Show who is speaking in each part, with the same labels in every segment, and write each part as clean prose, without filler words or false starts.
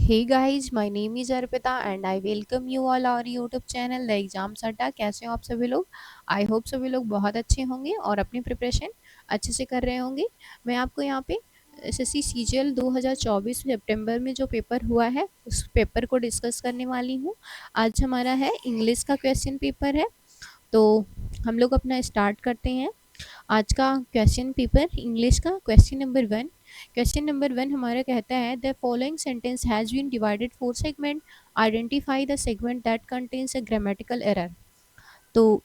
Speaker 1: Hey guys, my name is Arpita and I welcome you all our YouTube channel The Exam Adda। कैसे हो आप सभी लोग? I hope सभी लोग बहुत अच्छे होंगे और अपनी प्रिपरेशन अच्छे से कर रहे होंगे। मैं आपको यहाँ पे एसएससी सीजीएल 2024 सितंबर में जो पेपर हुआ है उस पेपर को डिस्कस करने वाली हूँ। आज हमारा है इंग्लिश का क्वेश्चन पेपर है, तो हम लोग अपना स्टार्ट करते हैं। आज का क्वेश्चन पेपर इंग्लिश का क्वेश्चन नंबर वन हमारा कहता है the following sentence has been divided four segment, identify the segment that contains a grammatical error. तो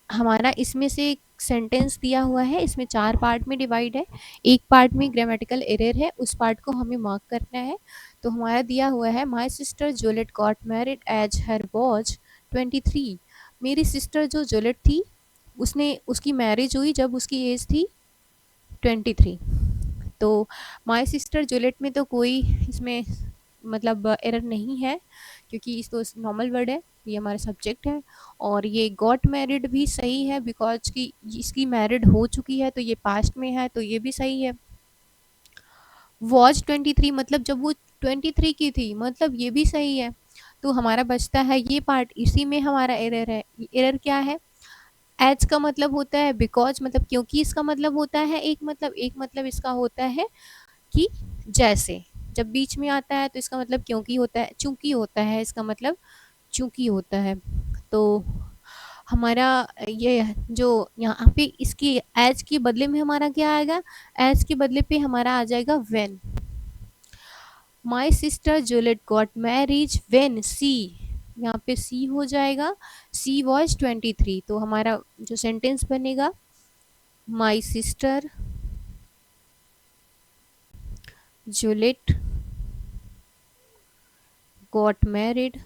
Speaker 1: हमारा इसमें से एक सेंटेंस दिया हुआ है, इसमें चार पार्ट में डिवाइड है। एक पार्ट में ग्रामेटिकल एरर है, उस पार्ट को हमें मार्क करना है। तो हमारा दिया हुआ है my sister Juliet got married as her was 23। मेरी सिस्टर जो जूलियट थी उसने उसकी मैरिज हुई जब उसकी एज थी 23। तो माई सिस्टर जूलियट में तो कोई इसमें मतलब एरर नहीं है, क्योंकि इस तो नॉर्मल वर्ड है, ये हमारा सब्जेक्ट है। और ये गॉट मैरिड भी सही है बिकॉज की इसकी मैरिड हो चुकी है, तो ये पास्ट में है, तो ये भी सही है। वॉज 23 मतलब जब वो 23 की थी, मतलब ये भी सही है। तो हमारा बचता है ये पार्ट, इसी में हमारा एरर है। एरर क्या है? एज का मतलब होता है बिकॉज, मतलब क्योंकि इसका मतलब होता है एक मतलब इसका होता है कि जैसे, जब बीच में आता है तो इसका मतलब क्योंकि होता है, चूंकि होता है, इसका मतलब चूंकि होता है। तो हमारा ये जो यहाँ पे इसकी एज के बदले में हमारा क्या आएगा? एज के बदले पे हमारा आ जाएगा when. My sister Juliet got marriage when C, यहाँ पे सी हो जाएगा, सी वॉज 23। तो हमारा जो सेंटेंस बनेगा माई sister Juliet got married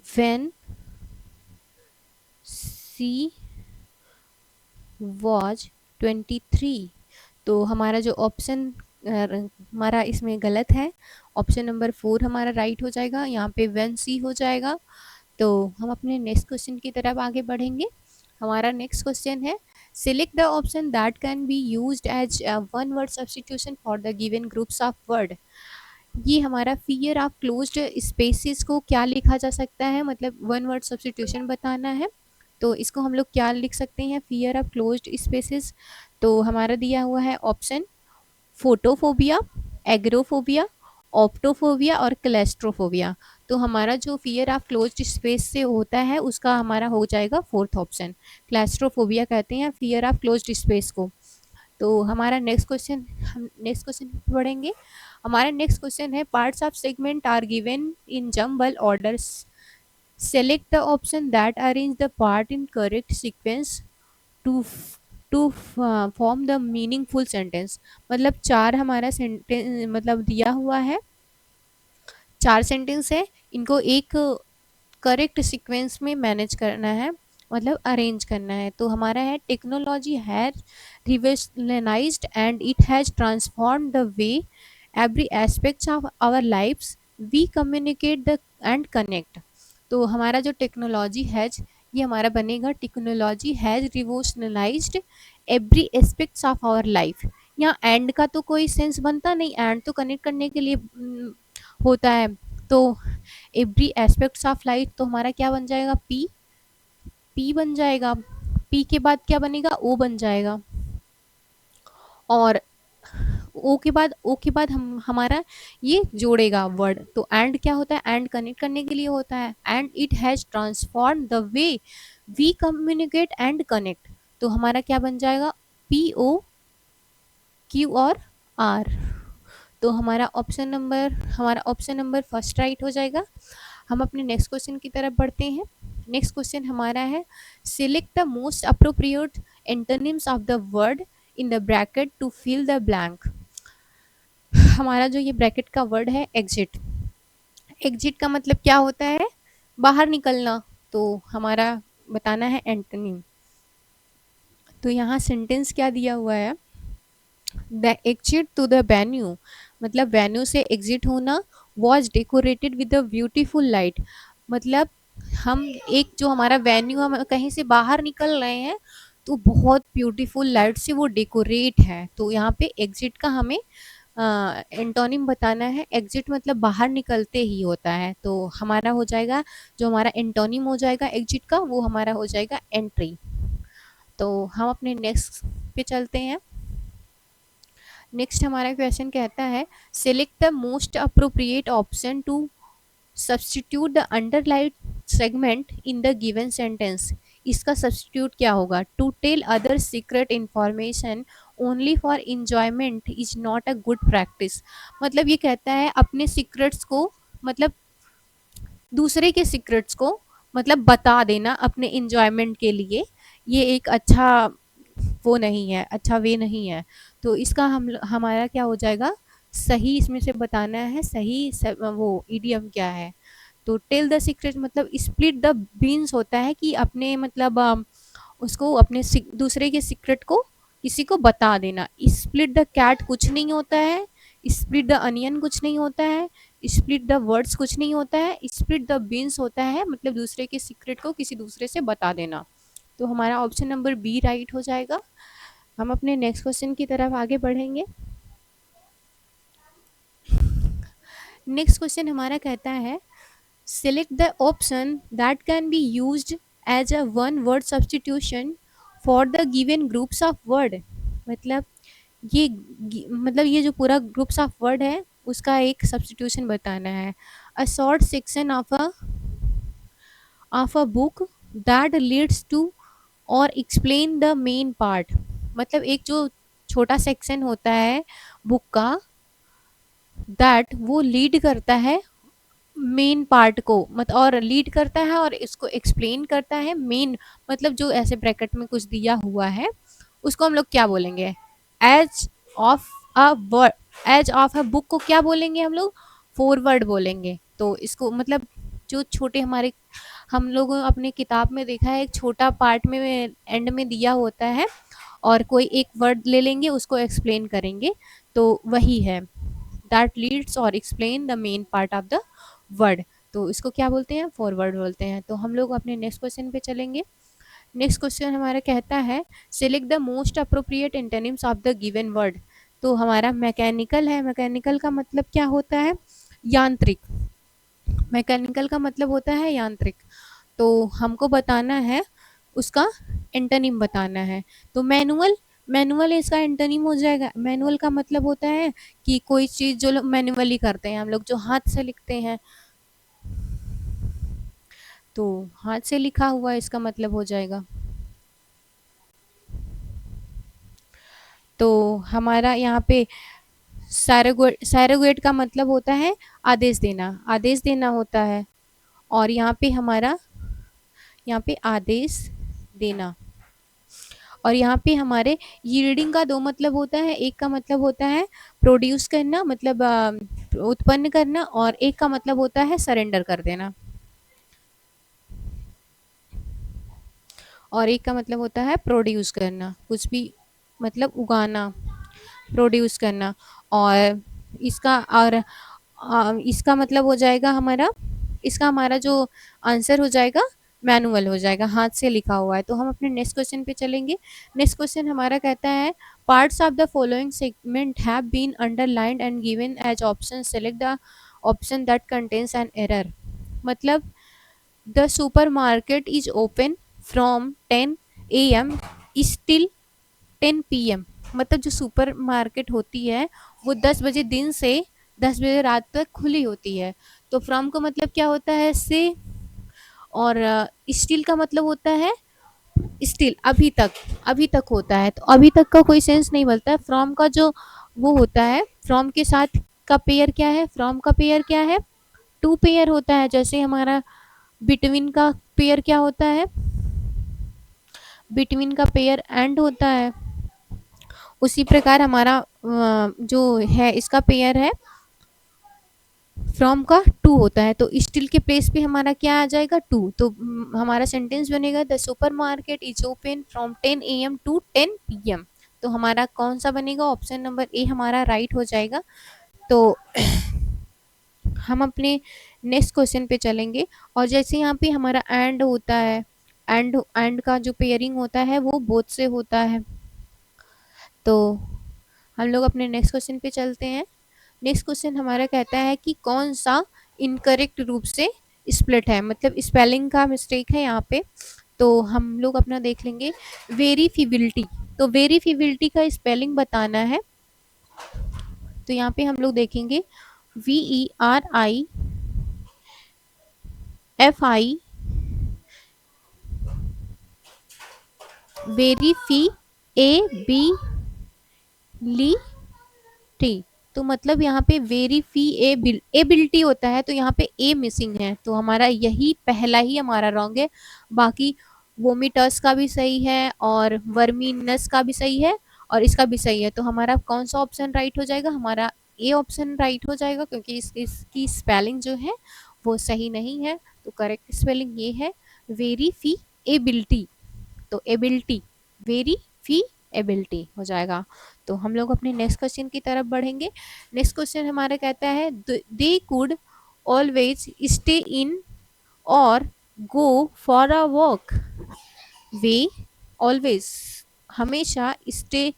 Speaker 1: when C was 23। तो हमारा जो ऑप्शन हमारा इसमें गलत है, ऑप्शन नंबर 4 हमारा राइट हो जाएगा, यहाँ पे when C हो जाएगा। तो हम अपने नेक्स्ट क्वेश्चन की तरफ आगे बढ़ेंगे। हमारा नेक्स्ट क्वेश्चन है select the option that can be used as one word substitution for the given groups of word. ये हमारा फियर ऑफ क्लोज्ड स्पेसिस को क्या लिखा जा सकता है, मतलब वन वर्ड सब्स्टिट्यूशन बताना है। तो इसको हम लोग क्या लिख सकते हैं फियर ऑफ क्लोज्ड स्पेसिस? तो हमारा दिया हुआ है ऑप्शन फोटोफोबिया, एग्रोफोबिया, ऑप्टोफोबिया और क्लेस्ट्रोफोबिया। तो हमारा जो फियर ऑफ क्लोज्ड स्पेस से होता है उसका हमारा हो जाएगा फोर्थ ऑप्शन, क्लेस्ट्रोफोबिया कहते हैं फियर ऑफ क्लोज्ड स्पेस को। तो हमारा नेक्स्ट क्वेश्चन, हम नेक्स्ट क्वेश्चन पढ़ेंगे। हमारा नेक्स्ट क्वेश्चन है parts of segment are given in jumble order, select the option that arrange the part in correct sequence to to form the meaningful sentence. मतलब चार हमारा सेंटेंस मतलब दिया हुआ है, चार सेंटेंस है, इनको एक करेक्ट सीक्वेंस में मैनेज करना है, मतलब अरेंज करना है। तो हमारा है technology has revolutionised and it has transform the way every aspects of our lifes we communicate the and connect. तो हमारा जो टेक्नोलॉजी हैज, ये हमारा बनेगा technology has revolutionised every aspects of our life. यहाँ एंड का तो कोई सेंस बनता नहीं, एंड तो कनेक्ट करने के लिए होता है। तो एवरी एस्पेक्ट्स ऑफ लाइफ, तो हमारा क्या बन जाएगा? पी, पी बन जाएगा। पी के बाद क्या बनेगा? ओ बन जाएगा। और ओ के बाद हम हमारा ये जोड़ेगा वर्ड। तो एंड क्या होता है? एंड कनेक्ट करने के लिए होता है। And it has transform the way we communicate and connect. तो हमारा क्या बन जाएगा? पी ओ क्यू और आर। तो हमारा ऑप्शन नंबर फर्स्ट राइट हो जाएगा। हम अपने नेक्स्ट क्वेश्चन की तरफ बढ़ते हैं। नेक्स्ट क्वेश्चन हमारा है select the most appropriate antonyms of the word in the bracket to fill the blank. हमारा जो ये ब्रैकेट का वर्ड है एग्जिट, एग्जिट का मतलब क्या होता है? बाहर निकलना। तो हमारा बताना है एंटोनिम। तो यहाँ सेंटेंस क्या दिया हुआ है? The exit to the venue, मतलब वेन्यू से एग्जिट होना, was decorated with a beautiful light. मतलब हम एक जो हमारा वेन्यू, हम कहीं से बाहर निकल रहे हैं तो बहुत ब्यूटीफुल लाइट से वो डेकोरेट है। तो यहाँ पे एग्जिट का हमें एंटोनिम बताना है। एग्जिट मतलब बाहर निकलते ही होता है, तो हमारा हो जाएगा, जो हमारा एंटोनिम हो जाएगा एग्जिट का, वो हमारा हो जाएगा एंट्री। तो हम अपने नेक्स्ट पे चलते हैं। नेक्स्ट हमारा क्वेश्चन कहता है, select the most appropriate option to substitute the underline segment in the given sentence. इसका सब्सटीट्यूट क्या होगा? To tell other secret information only for enjoyment is not a good practice. मतलब ये कहता है अपने सीक्रेट्स को, मतलब दूसरे के सीक्रेट्स को मतलब बता देना अपने इंजॉयमेंट के लिए, ये एक अच्छा वो नहीं है, अच्छा वे नहीं है। तो इसका हम हमारा क्या हो जाएगा, सही इसमें से बताना है, सही वो ईडीएम क्या है। तो टेल द सीक्रेट मतलब स्प्लिट द बीन्स होता है कि अपने मतलब उसको अपने दूसरे के सीक्रेट को किसी को बता देना। स्प्लिट द कैट कुछ नहीं होता है, स्प्लिट द अनियन कुछ नहीं होता है, स्प्लिट द वर्ड्स कुछ नहीं होता है, स्प्लिट द बीन्स होता है मतलब दूसरे के सीक्रेट को किसी दूसरे से बता देना। तो हमारा ऑप्शन नंबर बी राइट हो जाएगा। हम अपने नेक्स्ट क्वेश्चन की तरफ आगे बढ़ेंगे। नेक्स्ट क्वेश्चन हमारा कहता है, select the option that can be used as a one word substitution for the given groups of word. मतलब मतलब ये जो पूरा ग्रुप्स ऑफ वर्ड है उसका एक सब्सटीट्यूशन बताना है। A short section of a book that leads to और एक्सप्लेन द मेन पार्ट। मतलब एक जो छोटा सेक्शन होता है बुक का, दैट वो लीड करता है मेन पार्ट को, मत और लीड करता है और इसको एक्सप्लेन करता है मेन, मतलब जो ऐसे ब्रैकेट में कुछ दिया हुआ है उसको हम लोग क्या बोलेंगे, age of a word, age of a book को क्या बोलेंगे हम लोग, फॉरवर्ड बोलेंगे। तो इसको मतलब जो छोटे हमारे, हम लोग अपने किताब में देखा है एक छोटा पार्ट में एंड में दिया होता है और कोई एक वर्ड ले लेंगे उसको एक्सप्लेन करेंगे, तो वही है दैट लीड्स और explain the main part of the word. तो इसको क्या बोलते हैं, फॉरवर्ड बोलते हैं। तो हम लोग अपने नेक्स्ट क्वेश्चन पे चलेंगे। नेक्स्ट क्वेश्चन हमारा कहता है, select the most appropriate antonyms of the given word. तो हमारा मैकेनिकल है, मैकेनिकल का मतलब क्या होता है, यांत्रिक। मैकेनिकल का मतलब होता है यांत्रिक। तो हमको बताना है उसका एंटोनिम बताना है। तो मैनुअल, मैनुअल इसका एंटोनिम हो जाएगा। मैनुअल का मतलब होता है कि कोई चीज़ जो लोग मैनुअली करते हैं, हम लोग जो हाथ से लिखते हैं, तो हाथ से लिखा हुआ इसका मतलब हो जाएगा। तो हमारा यहाँ पे सैरोगेट का मतलब होता है आदेश देना, आदेश देना होता है। और यहाँ पे हमारा, यहाँ पे आदेश देना। और यहाँ पे हमारे यील्डिंग का दो मतलब होता है, एक का मतलब होता है प्रोड्यूस करना, मतलब उत्पन्न करना, और एक का मतलब होता है सरेंडर कर देना। और एक का मतलब होता है प्रोड्यूस करना, कुछ भी मतलब उगाना, प्रोड्यूस करना। और इसका और इसका मतलब हो जाएगा हमारा, इसका हमारा जो आंसर हो जाएगा मैनुअल हो जाएगा, हाथ से लिखा हुआ है। तो हम अपने नेक्स्ट क्वेश्चन पे चलेंगे। नेक्स्ट क्वेश्चन हमारा कहता है, parts of the following segment have been underlined and given as option, select the option that contains an error. मतलब the supermarket is open from 10 AM still 10 PM। मतलब जो super market होती है वो 10 बजे दिन से 10 बजे रात तक खुली होती है। तो फ्रॉम का मतलब क्या होता है, से। और स्टिल का मतलब होता है स्टिल, अभी तक, अभी तक होता है। तो अभी तक का कोई सेंस नहीं बनता है। फ्रॉम का जो वो होता है, फ्रॉम के साथ का पेयर क्या है, फ्रॉम का पेयर क्या है, टू पेयर होता है। जैसे हमारा बिटवीन का पेयर क्या होता है, बिटवीन का पेयर एंड होता है। उसी प्रकार हमारा जो है इसका पेयर है फ्रॉम का टू होता है। तो स्टिल के प्लेस पे हमारा क्या आ जाएगा, टू। तो हमारा सेंटेंस बनेगा, the supermarket is open from 10 AM to 10 PM। तो हमारा कौन सा बनेगा, ऑप्शन नंबर ए हमारा राइट हो जाएगा। तो हम अपने नेक्स्ट क्वेश्चन पे चलेंगे। और जैसे यहाँ पे हमारा एंड होता है, एंड का जो पेयरिंग होता है वो बोथ से होता है। तो हम लोग अपने नेक्स्ट क्वेश्चन पे चलते हैं। नेक्स्ट क्वेश्चन हमारा कहता है कि कौन सा इनकरेक्ट रूप से स्प्लिट है, मतलब स्पेलिंग का मिस्टेक है यहाँ पे। तो हम लोग अपना देख लेंगे वेरीफिबिलिटी। तो वेरीफिबिलिटी का स्पेलिंग बताना है। तो यहाँ पे हम लोग देखेंगे VERIFI वेरीफी एबिलिटी। तो मतलब यहाँ पे वेरीफी एबिलिटी होता है, तो यहाँ पे ए मिसिंग है, तो हमारा यही पहला ही हमारा रॉन्ग है। बाकी वोमिटस का भी सही है और वर्मिनस का भी सही है और इसका भी सही है। तो हमारा कौन सा ऑप्शन राइट हो जाएगा? हमारा ए ऑप्शन राइट हो जाएगा, क्योंकि इसकी स्पेलिंग जो है वो सही नहीं है। तो करेक्ट स्पेलिंग ये है वेरीफी एबिलिटी। तो एबिलिटी वेरी फी एबिलिटी हो जाएगा। तो हम लोग अपने नेक्स्ट क्वेश्चन की तरफ बढ़ेंगे। नेक्स्ट क्वेश्चन हमारा कहता है they could always stay in और गो फॉर अ वॉक। वे ऑलवेज हमेशा स्टे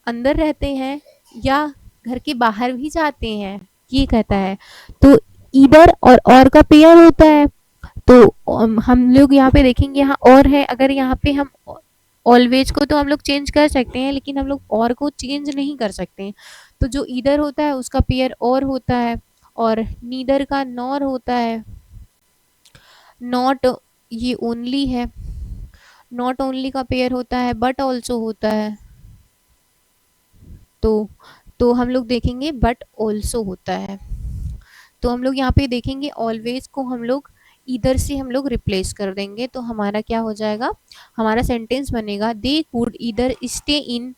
Speaker 1: अंदर रहते हैं या घर के बाहर भी जाते हैं, ये कहता है। तो ईदर और का पेयर होता है। तो हम लोग यहाँ पे देखेंगे, यहाँ और है, अगर यहाँ पे हम ऑलवेज को तो हम लोग चेंज कर सकते हैं, लेकिन हम लोग और को चेंज नहीं कर सकते हैं। तो जो ईदर होता है उसका पेयर और होता है, और नीदर का नॉर होता है। नॉट ये ओनली है, नॉट ओनली का पेयर होता है, बट ऑल्सो होता है। तो हम लोग देखेंगे बट ऑल्सो होता है। तो हम लोग यहाँ पे देखेंगे ऑलवेज को हम लोग इधर से हम लोग रिप्लेस कर देंगे। तो हमारा क्या हो जाएगा? हमारा सेंटेंस बनेगा दे कुड इधर स्टे इन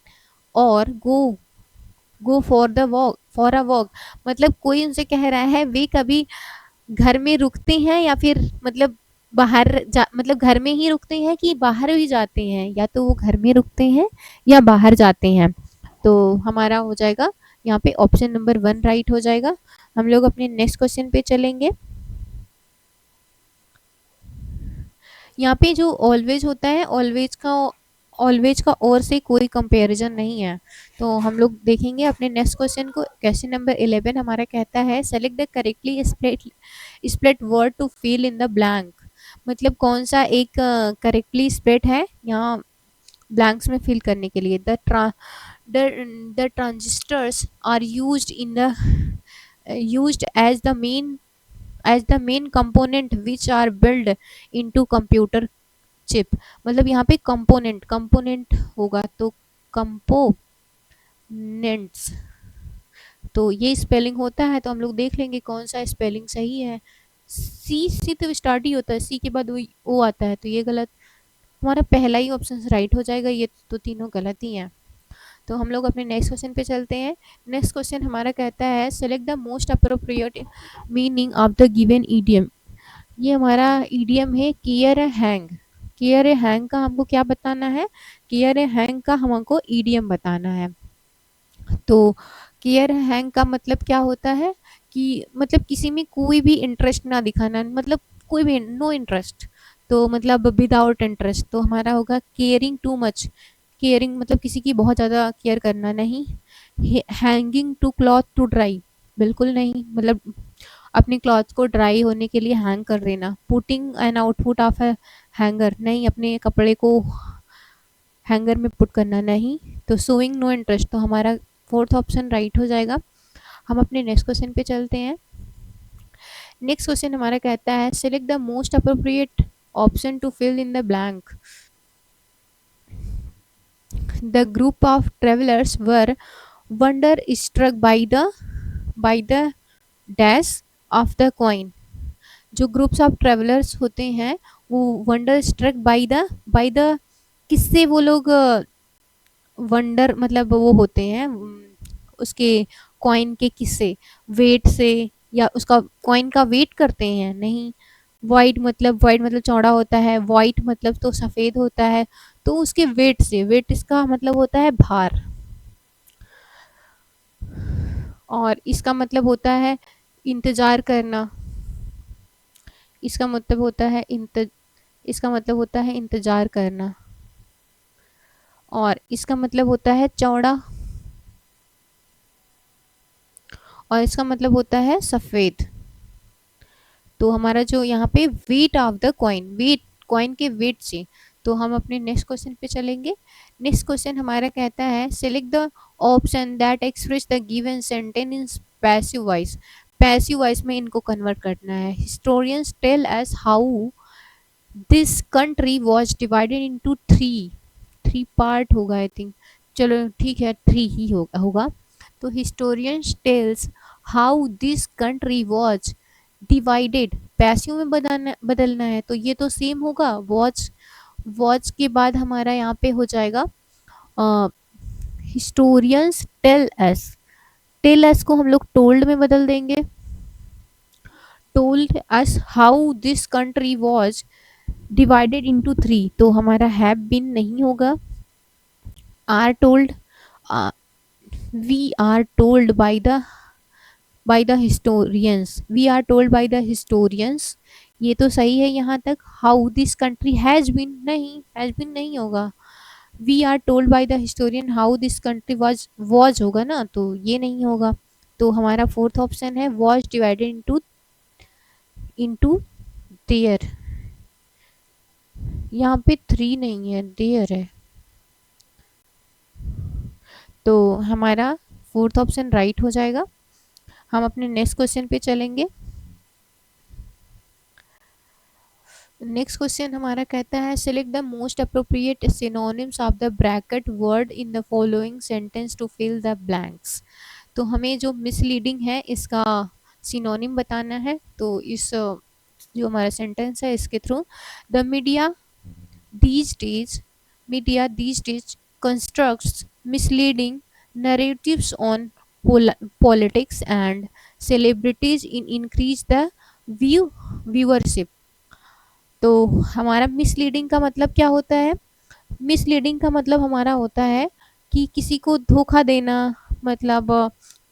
Speaker 1: और go for the walk for a walk. मतलब कोई उनसे कह रहा है वे कभी घर में रुकते हैं या फिर मतलब मतलब घर में ही रुकते हैं कि बाहर भी जाते हैं, या तो वो घर में रुकते हैं या बाहर जाते हैं। तो हमारा हो जाएगा यहाँ पे ऑप्शन नंबर 1 राइट हो जाएगा। हम लोग अपने नेक्स्ट क्वेश्चन पे चलेंगे। यहाँ पे जो ऑलवेज होता है, ऑलवेज का और से कोई कंपैरिजन नहीं है। तो हम लोग देखेंगे अपने नेक्स्ट क्वेश्चन को। क्वेश्चन नंबर 11 हमारा कहता है select the correctly split word to fill in the blank. मतलब कौन सा एक करेक्टली स्प्लिट है यहाँ ब्लैंक्स में फिल करने के लिए। The transistors are used as the main component which are built into computer chip। मतलब यहाँ पे कंपोनेंट होगा, तो कंपोनेंट्स। तो ये स्पेलिंग होता है, तो हम लोग देख लेंगे कौन सा स्पेलिंग सही है। सी से तो स्टार्ट ही होता है, सी के बाद ओ आता है, तो ये गलत। हमारा पहला ही ऑप्शन राइट हो जाएगा, ये तो तीनों गलत ही हैं। तो हम लोग अपने नेक्स्ट क्वेश्चन पे चलते हैं। नेक्स्ट क्वेश्चन हमारा कहता है select the most appropriate meaning of the given idiom. ये हमारा ईडियम है कियर ए हैंग। कियर ए हैंग का हमको क्या बताना है? कियर ए हैंग का हमको ईडियम बताना है। तो कियर हैंग का मतलब क्या होता है कि मतलब किसी में कोई भी इंटरेस्ट ना दिखाना, मतलब कोई भी नो इंटरेस्ट। तो मतलब विदाउट इंटरेस्ट, तो हमारा होगा केयरिंग टू मच। केयरिंग मतलब किसी की बहुत ज़्यादा केयर करना नहीं। Hanging to cloth to dry, बिल्कुल नहीं, मतलब अपने क्लॉथ को ड्राई होने के लिए हैंग कर देना। Putting an output of A hanger, नहीं, अपने कपड़े को हैंगर में पुट करना नहीं। तो सोइंग नो इंटरेस्ट, तो हमारा फोर्थ ऑप्शन राइट हो जाएगा। हम अपने नेक्स्ट क्वेश्चन पे चलते हैं। नेक्स्ट क्वेश्चन हमारा कहता है select the most appropriate option to fill in the blank. The group of travellers were wonderstruck by the dash of the coin. जो ग्रुप्स ऑफ ट्रेवलर्स होते हैं वो वंडर स्ट्रक बाय द किससे वो लोग वंडर मतलब वो होते हैं उसके कॉइन के किससे, वेट से, या उसका कॉइन का वेट करते हैं, नहीं। वाइट मतलब चौड़ा होता है, वाइट मतलब तो सफ़ेद होता है, तो उसके वेट से, वेट इसका मतलब होता है भार, और इसका मतलब होता है इंतज़ार करना। इसका मतलब होता है इसका मतलब होता है इंतजार करना। और इसका मतलब होता है चौड़ा, और इसका मतलब होता है सफेद। तो हमारा जो यहाँ पे weight of the coin, weight coin के वेट से। तो हम अपने नेक्स्ट क्वेश्चन पे चलेंगे। नेक्स्ट क्वेश्चन हमारा कहता है select the option that express the given sentence in passive voice. Passive voice में इनको कन्वर्ट करना है। Historians tell us how this country was divided into three, three part होगा आई थिंक, चलो ठीक है थ्री ही होगा। तो historians tales how this country was divided, passive में बदलना है तो ये तो सेम होगा। वॉच, वॉच के बाद हमारा यहाँ पे हो जाएगा historians tales, tales को हम लोग टोल्ड में बदल देंगे। Told us how this country was divided into three, तो हमारा हैव बीन नहीं होगा। Are told, we are told by the historians, we are told by the historians, ये तो सही है यहाँ तक। How this country has been, नहीं हैज बीन नहीं होगा। We are told by the historian how this country was होगा ना, तो ये नहीं होगा। तो हमारा फोर्थ ऑप्शन है was divided into into their. यहाँ पे थ्री नहीं है, देयर है। तो हमारा फोर्थ ऑप्शन राइट हो जाएगा। हम अपने नेक्स्ट क्वेश्चन पे चलेंगे। नेक्स्ट क्वेश्चन हमारा कहता है select the most appropriate synonyms of the bracket word in the following sentence to fill the blanks. तो हमें जो मिसलीडिंग है इसका सिनोनिम बताना है। तो इस जो हमारा सेंटेंस है इसके through, the media these days, media these days constructs misleading narratives on politics and celebrities in increase the viewership। तो हमारा मिसलीडिंग का मतलब क्या होता है? मिसलीडिंग का मतलब हमारा होता है कि किसी को धोखा देना, मतलब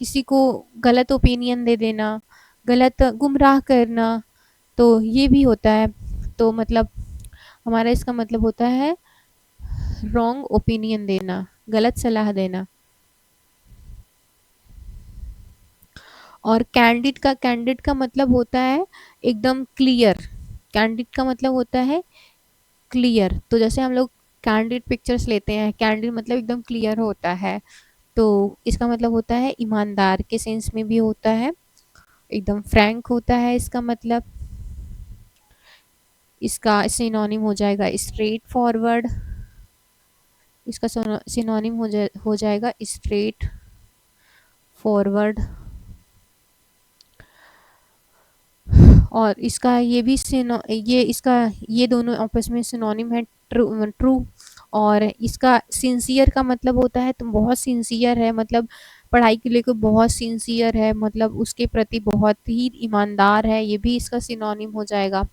Speaker 1: किसी को गलत ओपिनियन दे देना, गलत गुमराह करना, तो ये भी होता है। तो मतलब हमारा इसका मतलब होता है रॉन्ग ओपिनियन देना, गलत सलाह देना। और कैंडिड का मतलब होता है एकदम क्लियर, कैंडिड का मतलब होता है क्लियर। तो जैसे हम लोग कैंडिड पिक्चर्स लेते हैं, कैंडिड मतलब एकदम क्लियर होता है, तो इसका मतलब होता है ईमानदार के सेंस में भी होता है, एकदम फ्रैंक होता है इसका मतलब। इसका सिनोनिम हो जाएगा स्ट्रेट फॉरवर्ड, इसका सिनोनिम हो जाएगा स्ट्रेट फॉरवर्ड। और इसका ये भी ये इसका ये दोनों आपस में सिनोनिम है, ट्रू ट्रू। और इसका सिंसियर का मतलब होता है तुम बहुत सिंसियर है, मतलब पढ़ाई के लिए कोई बहुत सिंसियर है, मतलब उसके प्रति बहुत ही ईमानदार है, ये भी इसका सिनोनिम हो जाएगा।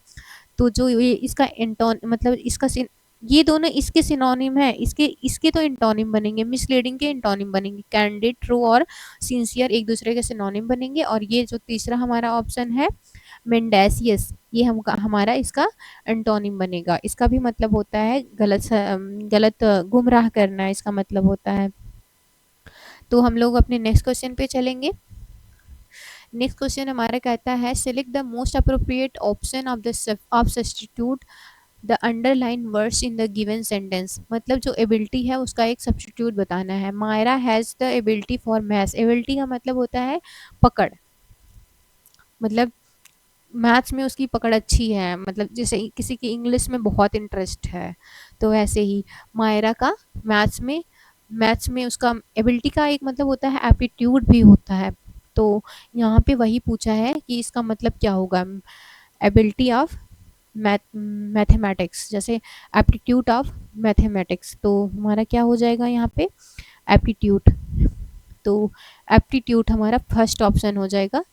Speaker 1: तो जो ये इसका एंटोन मतलब इसका ये दोनों इसके सिनोनिम है, इसके इसके तो एंटोनिम बनेंगे, मिसलीडिंग के एंटोनिम बनेंगे। कैंडिड, ट्रू और सिंसियर एक दूसरे के सिनोनिम बनेंगे। और ये जो तीसरा हमारा ऑप्शन है मेंडेसियस, ये हमारा इसका एंटोनिम बनेगा। इसका भी मतलब होता है गलत गुमराह करना, इसका मतलब होता है। तो हम लोग अपने नेक्स्ट क्वेश्चन पे चलेंगे। नेक्स्ट क्वेश्चन हमारा कहता है select the most appropriate option of substitute the underline words in the given sentence. मतलब जो एबिलिटी है उसका एक सब्स्टिट्यूट बताना है। Myra has the ability for maths, ability का मतलब होता है पकड़, मतलब मैथ्स में उसकी पकड़ अच्छी है, मतलब जैसे किसी की इंग्लिश में बहुत इंटरेस्ट है, तो वैसे ही मायरा का मैथ्स में उसका एबिलिटी का एक मतलब होता है एप्टीट्यूड भी होता है। तो यहाँ पे वही पूछा है कि इसका मतलब क्या होगा, एबिलिटी ऑफ मैथमेटिक्स, जैसे एप्टीट्यूड ऑफ मैथमेटिक्स। तो हमारा क्या हो जाएगा यहाँ पे एप्टीट्यूड। तो एप्टीट्यूड हमारा फर्स्ट ऑप्शन हो जाएगा।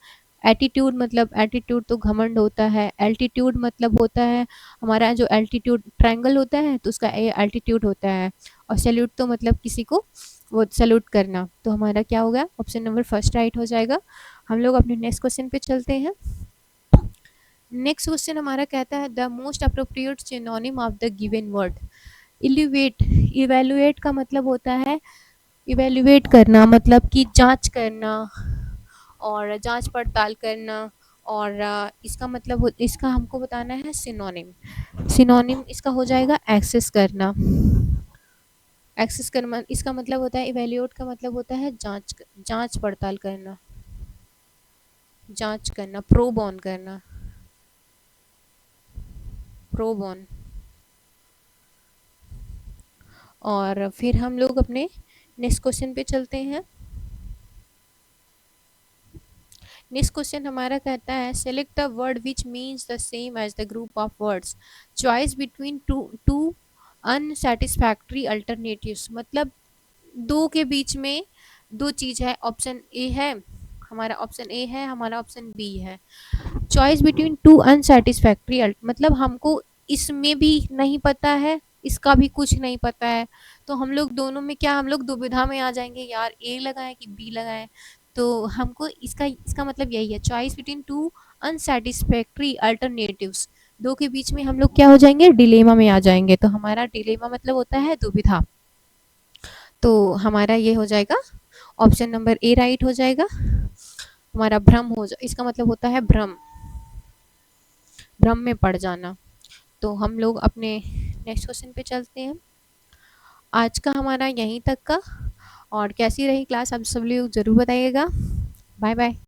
Speaker 1: एटीट्यूड मतलब एटीट्यूड तो घमंड होता है। एल्टीट्यूड मतलब होता है हमारा जो एल्टीट्यूड ट्रायंगल होता है तो उसका एल्टीट्यूड होता है। और सैल्यूट तो मतलब किसी को वो सैल्यूट करना। तो हमारा क्या हो गया, ऑप्शन नंबर फर्स्ट राइट हो जाएगा। हम लोग अपने नेक्स्ट क्वेश्चन पे चलते हैं। नेक्स्ट क्वेश्चन हमारा कहता है the most appropriate synonym of the given word. इल्युएट, इवेलुएट का मतलब होता है इवेल्युएट करना, मतलब कि जांच करना और जांच पड़ताल करना। और इसका मतलब इसका हमको बताना है सिनोनिम। सिनोनिम इसका हो जाएगा एक्सेस करना। एक्सेस करना इसका मतलब होता है, इवेल्युएट का मतलब होता है जांच पड़ताल करना, जांच करना, प्रोब ऑन करना, प्रोब ऑन। और फिर हम लोग अपने नेक्स्ट क्वेश्चन पे चलते हैं। नेक्स्ट क्वेश्चन हमारा कहता है select the word which means the same as the group of words, choice between two two unsatisfactory alternatives. मतलब दो के बीच में दो चीज है, ऑप्शन ए है हमारा, ऑप्शन ए है हमारा, ऑप्शन बी है। चॉइस बिटवीन टू अनसेटिस्फैक्ट्री, मतलब हमको इसमें भी नहीं पता है, इसका भी कुछ नहीं पता है, तो हम लोग दोनों में क्या, हम लोग दुविधा में आ जाएंगे यार, ए लगाएं कि बी लगाएं। तो हमको इसका इसका मतलब यही है, choice between to unsatisfactory alternatives. दो के बीच में हम लोग क्या हो जाएंगे, डिलेमा में आ जाएंगे। तो हमारा डिलेमा मतलब होता है दुविधा। तो हमारा ये हो जाएगा ऑप्शन नंबर ए राइट हो जाएगा हमारा। भ्रम हो जा, इसका मतलब होता है भ्रम, भ्रम में पड़ जाना। तो हम लोग अपने नेक्स्ट क्वेश्चन पे चलते हैं। आज का हमारा यहीं तक का, और कैसी रही क्लास आप सब लोग ज़रूर बताइएगा। Bye bye.